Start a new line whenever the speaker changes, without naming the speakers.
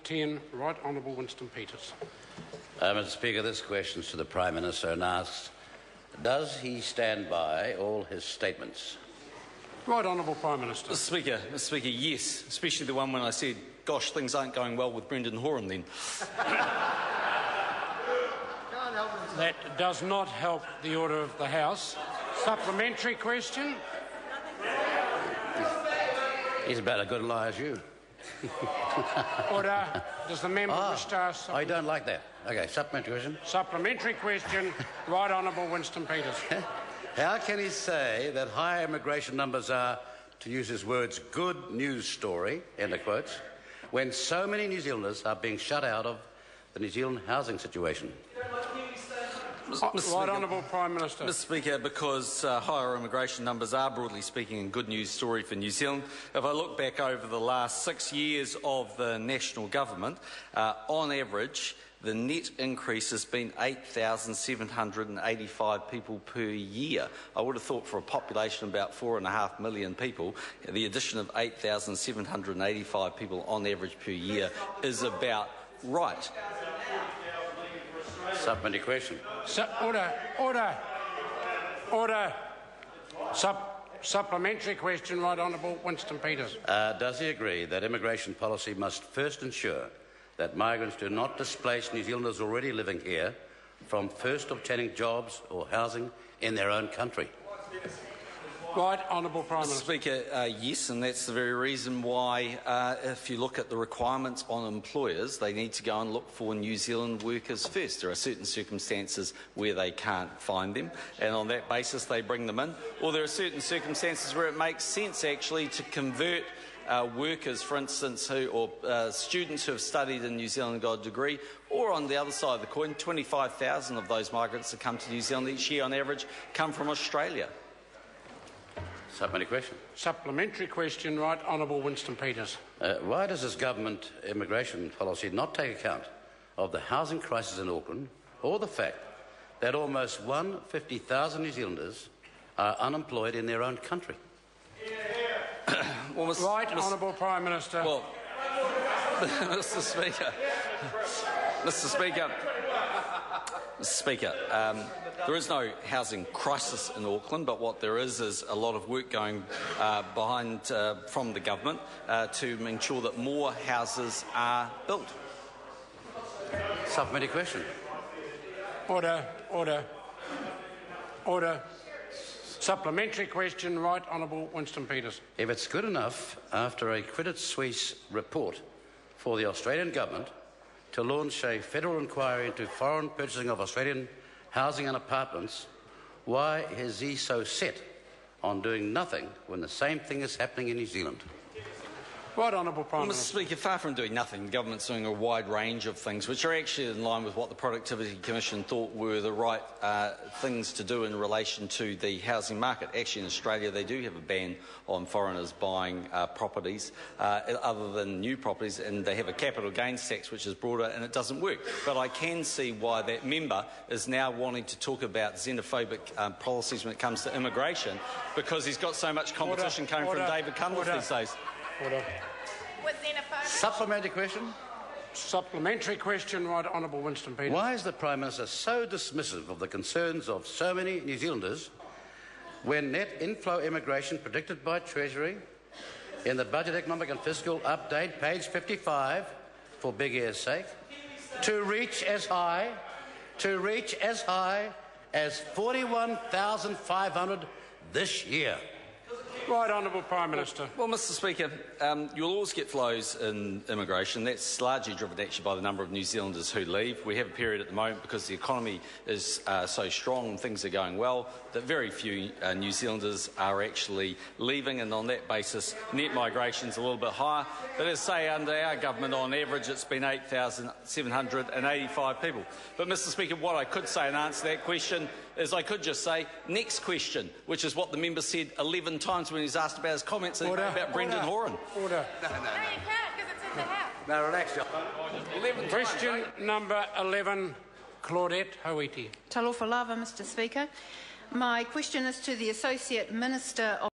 10, Right Honourable Winston Peters.
Mr Speaker, this question is to the Prime Minister and asks, does he stand by all his statements?
Right Honourable Prime Minister.
Mr Speaker, yes, especially the one when I said, gosh, things aren't going well with Brendan Horan then.
That does not help the order of the House. Supplementary question.
He's about as good a lie as you.
Order. Does the member wish to ask?
I don't like that. Okay, supplementary question.
Supplementary question. Right Honourable Winston Peters.
How can he say that higher immigration numbers are, to use his words, good news story, end of quotes, when so many New Zealanders are being shut out of the New Zealand housing situation?
Right Honourable Prime Minister.
Mr Speaker, because higher immigration numbers are, broadly speaking, a good news story for New Zealand. If I look back over the last 6 years of the national government, on average, the net increase has been 8,785 people per year. I would have thought for a population of about 4.5 million people, the addition of 8,785 people on average per year is about right.
Supplementary question.
Order. Supplementary question, Right Honourable Winston Peters.
Does he agree that immigration policy must first ensure that migrants do not displace New Zealanders already living here from first obtaining jobs or housing in their own country?
Right Honourable Prime Minister.
Speaker, yes, and that's the very reason why, if you look at the requirements on employers, they need to go and look for New Zealand workers first. There are certain circumstances where they can't find them, and on that basis they bring them in. Or there are certain circumstances where it makes sense actually to convert workers, for instance, students who have studied in New Zealand and got a degree, or on the other side of the coin, 25,000 of those migrants that come to New Zealand each year on average come from Australia.
Supplementary question.
Supplementary question, Right Honourable Winston Peters.
Why does this government immigration policy not take account of the housing crisis in Auckland or the fact that almost 150,000 New Zealanders are unemployed in their own country?
Well, Honourable Prime Minister.
Well, Mr Speaker, there is no housing crisis in Auckland, but what there is a lot of work going behind from the government to ensure that more houses are built.
Supplementary question.
Order. Supplementary question, Right Honourable Winston Peters.
If it's good enough, after a Credit Suisse report for the Australian government to launch a federal inquiry into foreign purchasing of Australian housing and apartments, why is he so set on doing nothing when the same thing is happening in New Zealand?
Right Honourable Prime
Mr
Minister.
Speaker, far from doing nothing, the government's doing a wide range of things which are actually in line with what the Productivity Commission thought were the right things to do in relation to the housing market. Actually, in Australia, they do have a ban on foreigners buying properties other than new properties, and they have a capital gains tax which is broader, and it doesn't work. But I can see why that member is now wanting to talk about xenophobic policies when it comes to immigration, because he's got so much competition coming from David Cunliffe these days.
Order.
Supplementary question.
Supplementary question, Right Honourable Winston Peters.
Why is the Prime Minister so dismissive of the concerns of so many New Zealanders when net inflow immigration predicted by Treasury in the Budget Economic and Fiscal Update, page 55, for big air's sake, to reach as high as 41,500 this year?
Right Honourable Prime Minister.
Well, Mr Speaker, you'll always get flows in immigration. That's largely driven actually by the number of New Zealanders who leave. We have a period at the moment because the economy is so strong and things are going well that very few New Zealanders are actually leaving, and on that basis net migration is a little bit higher. But as say under our government on average it's been 8,785 people. But Mr Speaker, what I could say in answer to that question is I could just say next question, which is what the member said 11 times when he's asked about his comments about Brendan Horan.
Order.
No, you can't, because it's in the House.
No, relax, John.
Question number 11, Claudette Hoiti.
Talofa lava, Mr Speaker. My question is to the Associate Minister of